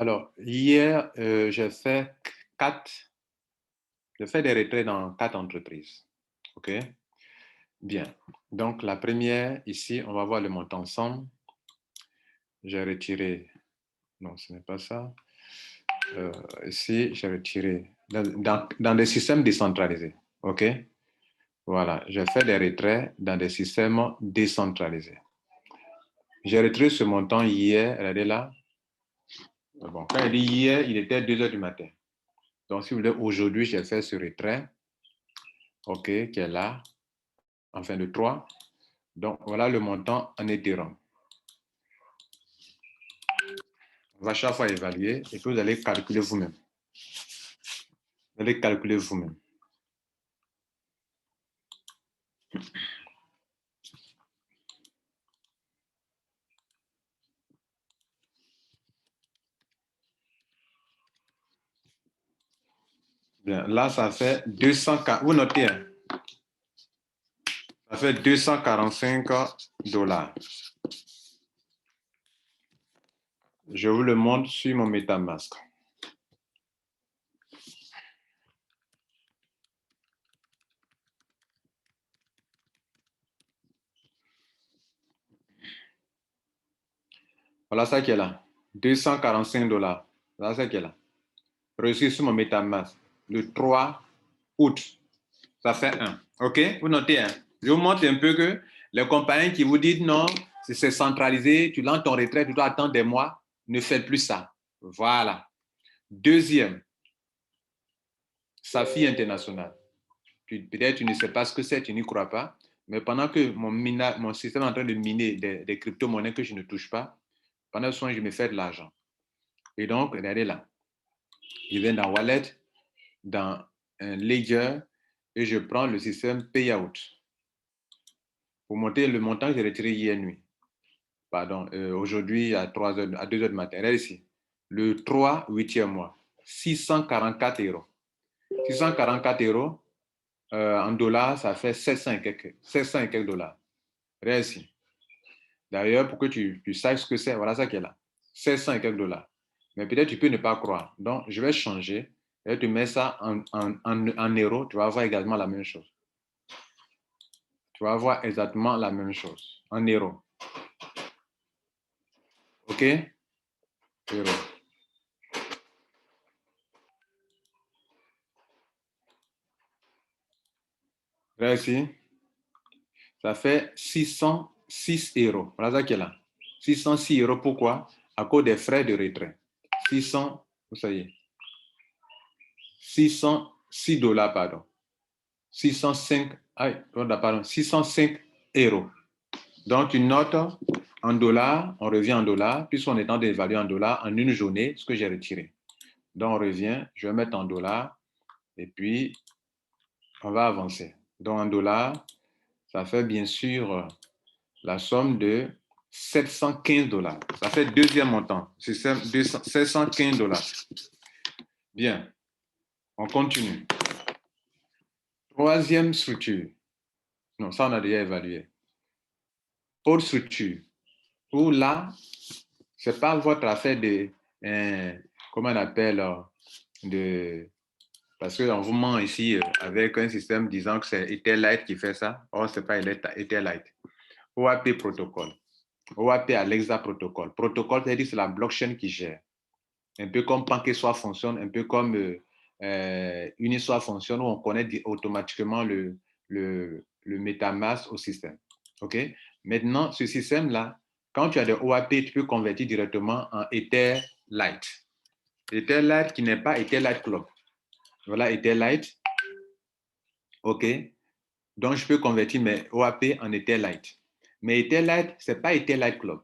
Alors, hier, quatre, j'ai fait des retraits dans 4 entreprises. OK? Bien. Donc, la première, ici, on va voir le montant ensemble. J'ai retiré, non, ce n'est pas ça. Ici, j'ai retiré dans des systèmes décentralisés. OK? Voilà, j'ai fait des retraits dans des systèmes décentralisés. J'ai retiré ce montant hier, regardez là. Bon, quand il dit hier, il était 2 heures du matin. Donc, si vous voulez, aujourd'hui, j'ai fait ce retrait, OK, qui est là, enfin de 3. Donc, voilà le montant en Ethereum. On va chaque fois évaluer et puis vous allez calculer vous-même. Vous allez calculer vous-même. Bien, là, ça fait 240. Vous notez, hein? Ça fait $245. Je vous le montre sur mon MetaMask. Voilà ça qui est là. $245. Voilà ça qui est là. Reçu sur mon MetaMask le 3 août. Ça fait 1. OK? Vous notez, hein? Je vous montre un peu que les compagnies qui vous disent non, c'est centralisé, tu lances ton retrait, tu dois attendre des mois, ne faites plus ça. Voilà. Deuxième, Safi International. Peut-être tu ne sais pas ce que c'est, tu n'y crois pas, mais pendant que mon système est en train de miner des crypto-monnaies que je ne touche pas, pendant ce temps, je me fais de l'argent. Et donc, regardez là. Je viens dans Wallet, dans un Ledger, et je prends le système Payout pour monter le montant que j'ai retiré hier nuit. Pardon, aujourd'hui à 3 heures, à 2 heures du matin. Regardez ici. Le 3, 8e mois. 644 euros. 644 euros en dollars, ça fait 700 et quelques dollars. Regardez ici. D'ailleurs, pour que tu saches ce que c'est, voilà ça qui est là. 700 et quelques dollars. Mais peut-être tu peux ne pas croire. Donc, je vais changer et tu mets ça en euros. Tu vas avoir également la même chose. Tu vas avoir exactement la même chose en euros. OK? Euros. Là, ici, ça fait 606 euros. Voilà ça qui est là. 606 euros, pourquoi? À cause des frais de retrait. 600, vous savez, 606 dollars, pardon. 605, pardon, 605 euros. Donc, une note en dollars, on revient en dollars, puisqu'on est en train d'évaluer en dollars en une journée ce que j'ai retiré. Donc, on revient, je vais mettre en dollars, et puis on va avancer. Donc, en dollars, ça fait bien sûr la somme de 715 dollars. Ça fait deuxième montant. C'est 715 dollars. Bien, on continue. Troisième structure. Non, ça on a déjà évalué. Autre structure. Où là, ce n'est pas votre affaire de, comment on appelle, parce qu'on vous ment ici avec un système disant que c'est Etherlight qui fait ça. Or, ce n'est pas Etherlight. OAP protocole. OAP Alexa protocole. Protocole, c'est-à-dire c'est la blockchain qui gère. Un peu comme PancakeSwap fonctionne, un peu comme Uniswap fonctionne, où on connaît automatiquement le MetaMask au système. OK? Maintenant, ce système-là, quand tu as des OAP, tu peux convertir directement en Etherlight. Etherlight qui n'est pas Etherlight Club. Voilà Etherlight. OK? Donc, je peux convertir mes OAP en Etherlight. Mais Etherlight, ce n'est pas Etherlight Club.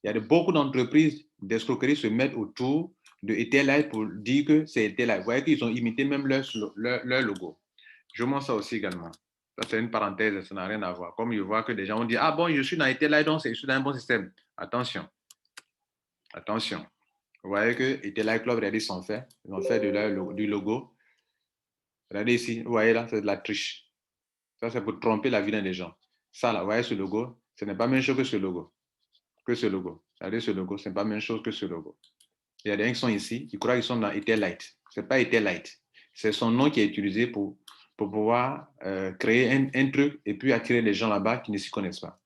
Il y a beaucoup d'entreprises d'escroquerie se mettent autour de Etherlight pour dire que c'est Etherlight. Vous voyez qu'ils ont imité même leur logo. Je montre ça aussi également. Ça, c'est une parenthèse, ça n'a rien à voir. Comme je vois que des gens ont dit, ah bon, je suis dans Etherlight, donc je suis dans un bon système. Attention. Attention. Vous voyez que Etherlight Club, regardez, sont faits. Ils ont fait du logo. Regardez ici, vous voyez là, c'est de la triche. Ça, c'est pour tromper la vie des gens. Ça, là, vous voyez ce logo, ce n'est pas la même chose que ce logo. Regardez ce logo, ce n'est pas la même chose que ce logo. Il y a des gens qui sont ici, qui croient qu'ils sont dans Etherlight. Ce n'est pas Etherlight. C'est son nom qui est utilisé pour pouvoir créer un truc et puis attirer les gens là-bas qui ne s'y connaissent pas.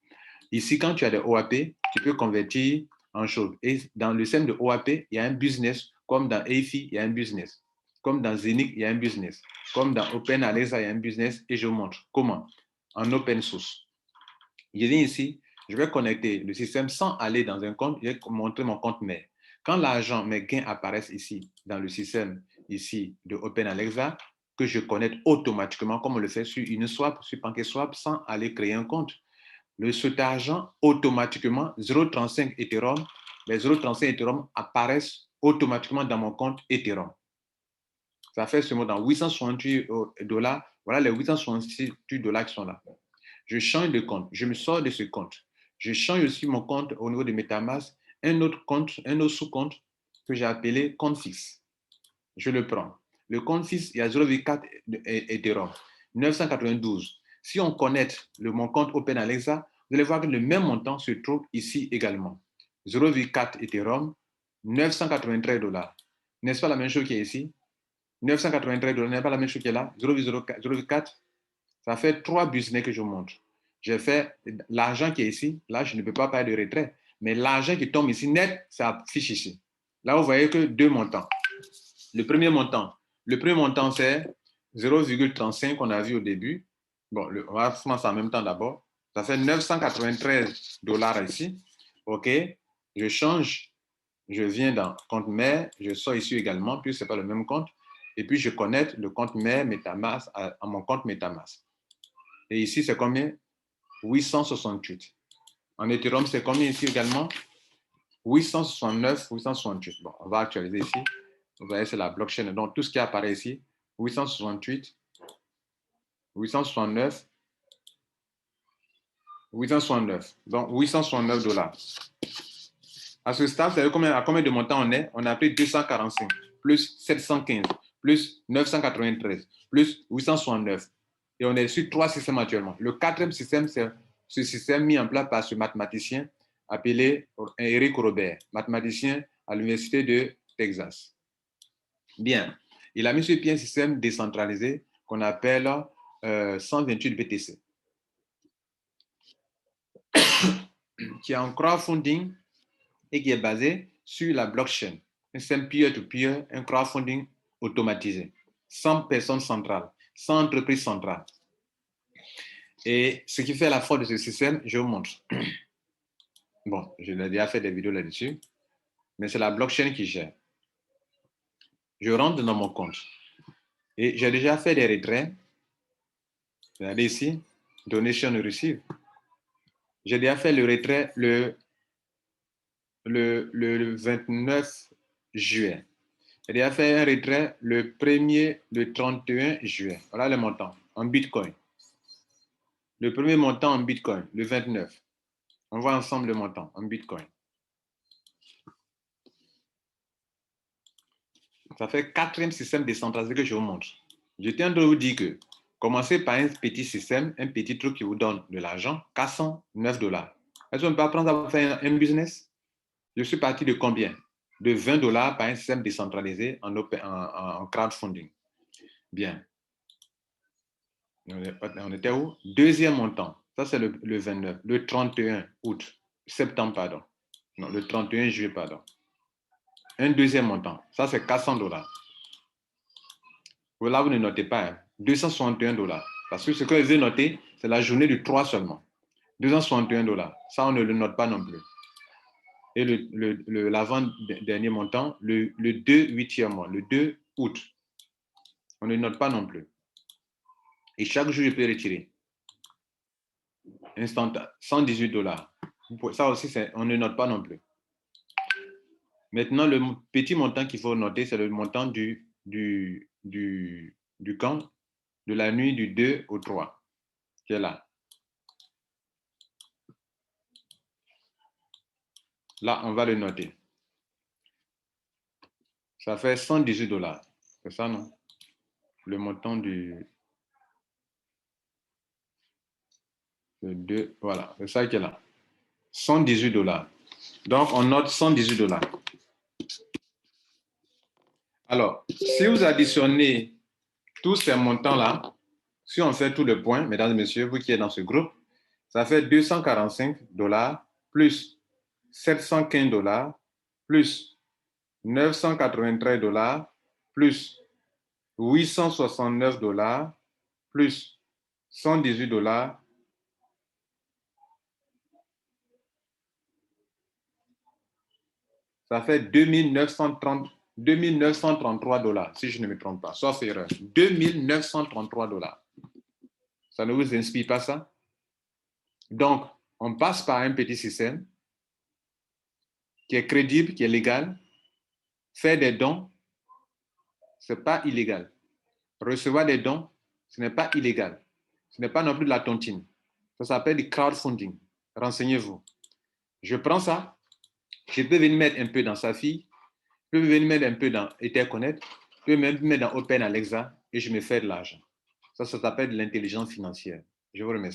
Ici, quand tu as des OAP, tu peux convertir en choses. Et dans le système de OAP, il y a un business, comme dans AFI, il y a un business. Comme dans Zenith, il y a un business. Comme dans OpenAlexa, il y a un business. Et je vous montre comment. En open source. Je viens ici, je vais connecter le système sans aller dans un compte. Je vais montrer mon compte mère. Quand l'argent, mes gains apparaissent ici, dans le système ici de OpenAlexa, que je connecte automatiquement, comme on le fait sur Uniswap, sur PancakeSwap, sans aller créer un compte. Cet argent, automatiquement, 0,35 Ethereum, les 0,35 Ethereum apparaissent automatiquement dans mon compte Ethereum. Ça fait seulement dans 868 $. Voilà les 868 $ qui sont là. Je change de compte, je me sors de ce compte. Je change aussi mon compte au niveau de MetaMask, un autre compte, un autre sous-compte que j'ai appelé compte fixe. Je le prends. Le compte fixe, il y a 0,4 Ethereum, 992. Si on connecte mon compte OpenAlexa, vous allez voir que le même montant se trouve ici également. 0,4 Ethereum, 993 $. N'est-ce pas la même chose qui est ici? 993 $, n'est pas la même chose qui est là? 0,4. Ça fait 3 business que je vous montre. J'ai fait l'argent qui est ici. Là, je ne peux pas parler de retrait. Mais l'argent qui tombe ici, net, ça affiche ici. Là, vous voyez que 2 montants. Le premier montant, c'est 0,35 qu'on a vu au début. Bon, on va commencer en même temps d'abord. Ça fait 993 $ ici. OK. Je change. Je viens dans compte mère. Je sors ici également, puis ce n'est pas le même compte. Et puis, je connecte le compte mère MetaMask à mon compte MetaMask. Et ici, c'est combien? 868. En Ethereum, c'est combien ici également? 869, 868. Bon, on va actualiser ici. Vous voyez, c'est la blockchain. Donc, tout ce qui apparaît ici, 868, 869, 869. Donc, 869 $. À ce stade, vous savez à combien de montants on est? On a pris 245, plus 715, plus 993, plus 869. Et on est sur 3 systèmes actuellement. Le 4e système, c'est ce système mis en place par ce mathématicien appelé Eric Robert, mathématicien à l'Université de Texas. Bien, il a mis sur pied un système décentralisé qu'on appelle 128 BTC, qui est en crowdfunding et qui est basé sur la blockchain, un système peer-to-peer, un crowdfunding automatisé, sans personne centrale, sans entreprise centrale. Et ce qui fait la force de ce système, je vous montre. Bon, je l'ai déjà fait des vidéos là-dessus, mais c'est la blockchain qui gère. Je rentre dans mon compte et j'ai déjà fait des retraits. Regardez ici, donation receive. J'ai déjà fait le retrait le 29 juillet. J'ai déjà fait un retrait le 31 juillet. Voilà le montant en Bitcoin. Le premier montant en Bitcoin, le 29. On voit ensemble le montant en Bitcoin. Ça fait 4e système décentralisé que je vous montre. Je tiens de vous dire que commencez par un petit système, un petit truc qui vous donne de l'argent, 409 $. Est-ce qu'on peut apprendre à faire un business? Je suis parti de combien? De 20 $ par un système décentralisé en crowdfunding. Bien. On était où? Deuxième montant. Ça, c'est le 29. Le 31 août. Septembre, pardon. Non, le 31 juillet, pardon. Un deuxième montant. Ça, c'est 400 $. Là, vous ne notez pas. Hein. 261 $. Parce que ce que je vais noter, c'est la journée du 3 seulement. 261 $. Ça, on ne le note pas non plus. Et l'avant-dernier montant, le 2 8e mois, le 2 août. On ne note pas non plus. Et chaque jour, je peux retirer. Instantanément, 118 $. Ça aussi, on ne note pas non plus. Maintenant, le petit montant qu'il faut noter, c'est le montant du camp de la nuit du 2 au 3, qui est là. Là, on va le noter. Ça fait 118 $. C'est ça, non? Le montant du 2, voilà, c'est ça qui est là. 118 $. Donc, on note 118 $. Alors, si vous additionnez tous ces montants-là, si on fait tout le point, mesdames et messieurs, vous qui êtes dans ce groupe, ça fait $245 plus $715 plus $993 plus $869 plus $118. Ça fait $2 933, si je ne me trompe pas, sauf erreur. $2 933. Ça ne vous inspire pas ça? Donc, on passe par un petit système qui est crédible, qui est légal. Faire des dons, ce n'est pas illégal. Recevoir des dons, ce n'est pas illégal. Ce n'est pas non plus de la tontine. Ça s'appelle du crowdfunding. Renseignez-vous. Je prends ça, je peux venir mettre un peu dans Safi, je peux venir mettre un peu dans Etherconnect, je peux même mettre dans Open Alexa et je me fais de l'argent. Ça s'appelle de l'intelligence financière. Je vous remercie.